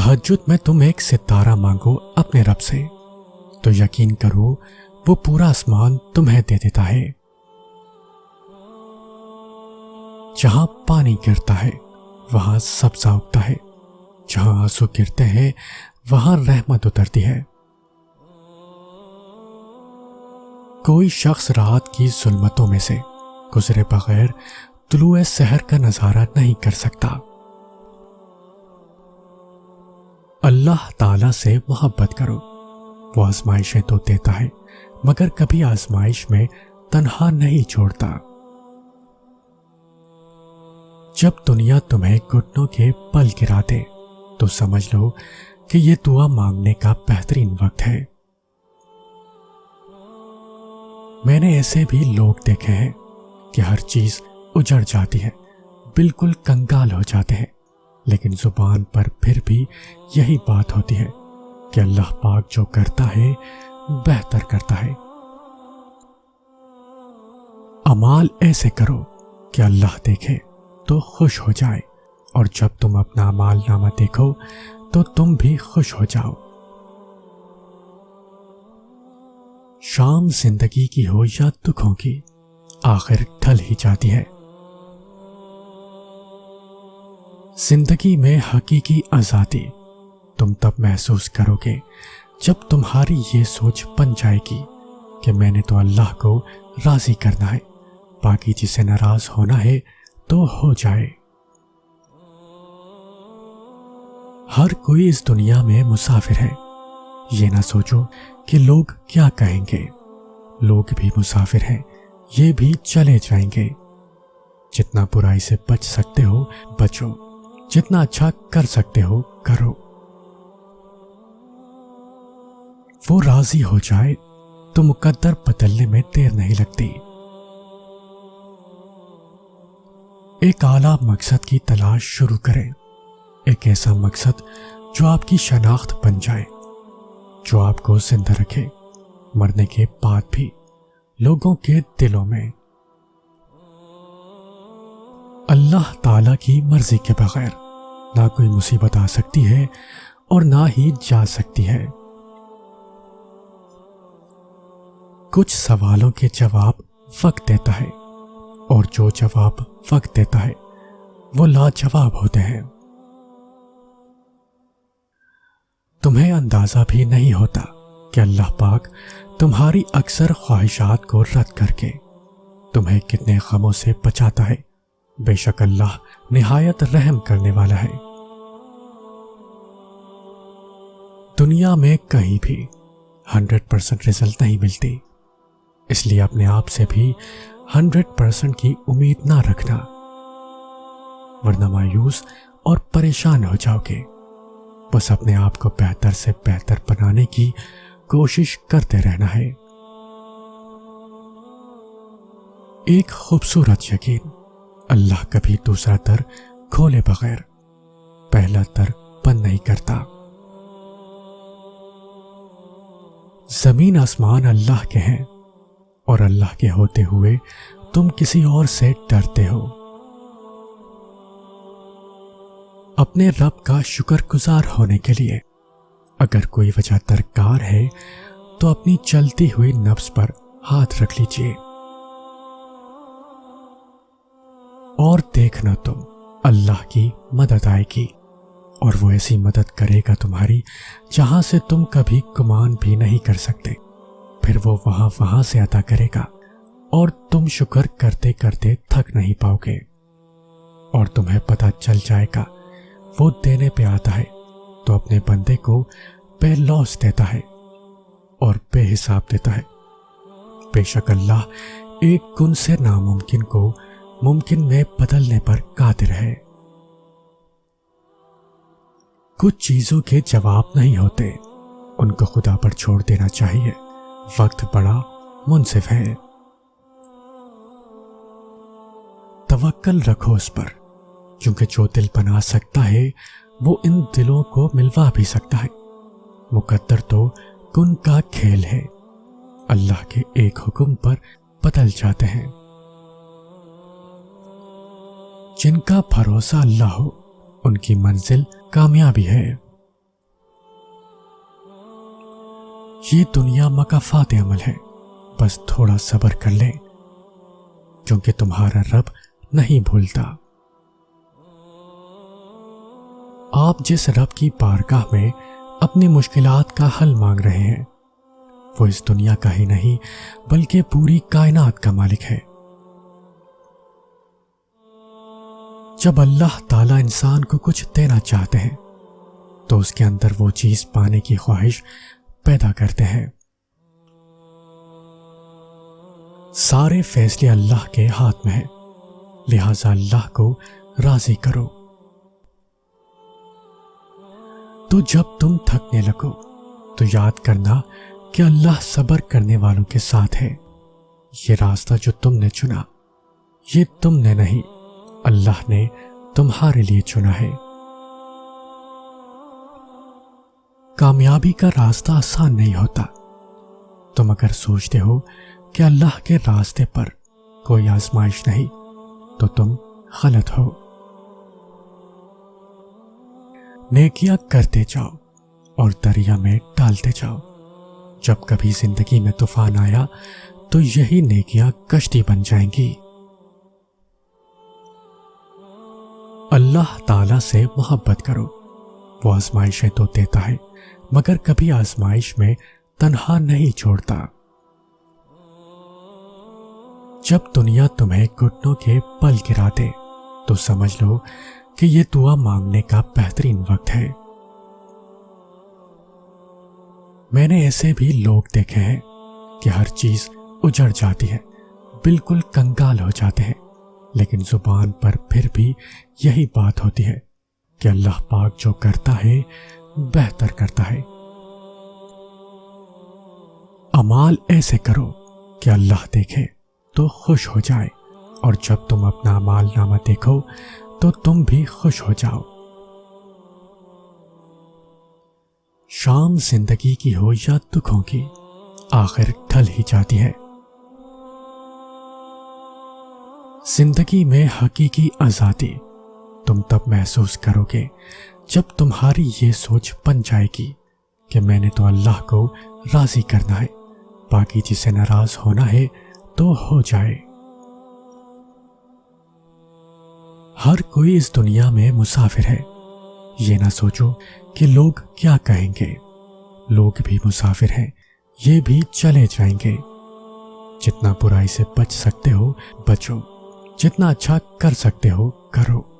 तहज्जुद में तुम एक सितारा मांगो अपने रब से तो यकीन करो वो पूरा आसमान तुम्हें दे देता है। जहां पानी गिरता है वहां सब्जा उगता है, जहां आंसू गिरते हैं वहां रहमत उतरती है। कोई शख्स रात की जुल्मतों में से गुजरे बगैर तुलुए सहर का नजारा नहीं कर सकता। अल्लाह ताला से मोहब्बत करो, वो आजमाइशें तो देता है मगर कभी आजमाइश में तन्हा नहीं छोड़ता। जब दुनिया तुम्हें घुटनों के बल गिरा दे तो समझ लो कि ये दुआ मांगने का बेहतरीन वक्त है। मैंने ऐसे भी लोग देखे हैं कि हर चीज उजड़ जाती है, बिल्कुल कंगाल हो जाते हैं, लेकिन जुबान पर फिर भी यही बात होती है कि अल्लाह पाक जो करता है बेहतर करता है। अमाल ऐसे करो कि अल्लाह देखे तो खुश हो जाए, और जब तुम अपना अमाल नामा देखो तो तुम भी खुश हो जाओ। शाम जिंदगी की हो या दुखों की, आखिर ढल ही जाती है। जिंदगी में हकीकी आजादी तुम तब महसूस करोगे जब तुम्हारी ये सोच बन जाएगी कि मैंने तो अल्लाह को राजी करना है, बाकी जिसे नाराज होना है तो हो जाए। हर कोई इस दुनिया में मुसाफिर है। ये ना सोचो कि लोग क्या कहेंगे, लोग भी मुसाफिर हैं, ये भी चले जाएंगे। जितना बुराई से बच सकते हो बचो, जितना अच्छा कर सकते हो करो। वो राजी हो जाए तो मुकद्दर बदलने में देर नहीं लगती। एक आला मकसद की तलाश शुरू करें, एक ऐसा मकसद जो आपकी शनाख्त बन जाए, जो आपको जिंदा रखे मरने के बाद भी लोगों के दिलों में। अल्लाह ताला की मर्जी के बगैर ना कोई मुसीबत आ सकती है और ना ही जा सकती है। कुछ सवालों के जवाब वक्त देता है, और जो जवाब वक्त देता है वो लाजवाब होते हैं। तुम्हें अंदाजा भी नहीं होता कि अल्लाह पाक तुम्हारी अक्सर ख्वाहिशात को रद्द करके तुम्हें कितने गमों से बचाता है। बेशक अल्लाह निहायत रहम करने वाला है। दुनिया में कहीं भी 100% रिजल्ट नहीं मिलती, इसलिए अपने आप से भी 100% की उम्मीद ना रखना, वरना मायूस और परेशान हो जाओगे। बस अपने आप को बेहतर से बेहतर बनाने की कोशिश करते रहना है। एक खूबसूरत यकीन, अल्लाह कभी दूसरा दर खोले बगैर पहला दर बंद नहीं करता। जमीन आसमान अल्लाह के हैं, और अल्लाह के होते हुए तुम किसी और से डरते हो। अपने रब का शुक्रगुजार होने के लिए अगर कोई वजह दरकार है तो अपनी चलती हुई नफ्स पर हाथ रख लीजिए, और देखना तुम अल्लाह की मदद आएगी, और वो ऐसी मदद करेगा तुम्हारी जहां से तुम कभी गुमान भी नहीं कर सकते। फिर वो वहां से अता करेगा और तुम शुक्र करते करते थक नहीं पाओगे, और तुम्हें पता चल जाएगा वो देने पे आता है तो अपने बंदे को बेलौस देता है और बेहिसाब देता है। बेशक अल्लाह एक गुण से नामुमकिन को मुमकिन में बदलने पर कादिर है। कुछ चीजों के जवाब नहीं होते, उनको खुदा पर छोड़ देना चाहिए। वक्त बड़ा मुनसिफ है। तवक्कल रखो उस पर, क्योंकि जो दिल बना सकता है वो इन दिलों को मिलवा भी सकता है। मुकद्दर तो कुन का खेल है, अल्लाह के एक हुक्म पर बदल जाते हैं। जिनका भरोसा अल्लाह हो उनकी मंजिल कामयाबी है, یہ دنیا مکافات عمل ہے، بس تھوڑا صبر کر لیں، کیونکہ تمہارا رب نہیں بھولتا۔ آپ جس رب کی بارگاہ میں اپنی مشکلات کا حل مانگ رہے ہیں، وہ اس دنیا کا ہی نہیں بلکہ پوری کائنات کا مالک ہے۔ جب اللہ تعالیٰ انسان کو کچھ دینا چاہتے ہیں تو اس کے اندر وہ چیز پانے کی خواہش پیدا کرتے ہیں۔ سارے فیصلے اللہ کے ہاتھ میں ہیں، لہذا اللہ کو راضی کرو۔ تو جب تم تھکنے لگو تو یاد کرنا کہ اللہ صبر کرنے والوں کے ساتھ ہے۔ یہ راستہ جو تم نے چنا، یہ تم نے نہیں، اللہ نے تمہارے لیے چنا ہے۔ کامیابی کا راستہ آسان نہیں ہوتا۔ تم اگر سوچتے ہو کہ اللہ کے راستے پر کوئی آزمائش نہیں تو تم غلط ہو۔ نیکیاں کرتے جاؤ اور دریا میں ڈالتے جاؤ۔ جب کبھی زندگی میں طوفان آیا تو یہی نیکیاں کشتی بن جائیں گی۔ اللہ تعالیٰ سے محبت کرو، وہ آزمائشیں تو دیتا ہے مگر کبھی آزمائش میں تنہا نہیں چھوڑتا۔ جب دنیا تمہیں گھٹنوں کے بل گرا دے تو سمجھ لو کہ یہ دعا مانگنے کا بہترین وقت ہے۔ میں نے ایسے بھی لوگ دیکھے ہیں کہ ہر چیز اجڑ جاتی ہے، بالکل کنگال ہو جاتے ہیں، لیکن زبان پر پھر بھی یہی بات ہوتی ہے کہ اللہ پاک جو کرتا ہے بہتر کرتا ہے۔ اعمال ایسے کرو کہ اللہ دیکھے تو خوش ہو جائے، اور جب تم اپنا اعمال نامہ دیکھو تو تم بھی خوش ہو جاؤ۔ شام زندگی کی ہو یا دکھوں کی، آخر ڈھل ہی جاتی ہے۔ زندگی میں حقیقی آزادی تم تب محسوس کرو گے جب تمہاری یہ سوچ بن جائے گی کہ میں نے تو اللہ کو راضی کرنا ہے، باقی جسے ناراض ہونا ہے تو ہو جائے۔ ہر کوئی اس دنیا میں مسافر ہے۔ یہ نہ سوچو کہ لوگ کیا کہیں گے، لوگ بھی مسافر ہیں، یہ بھی چلے جائیں گے۔ جتنا برائی سے بچ سکتے ہو بچو، جتنا اچھا کر سکتے ہو کرو۔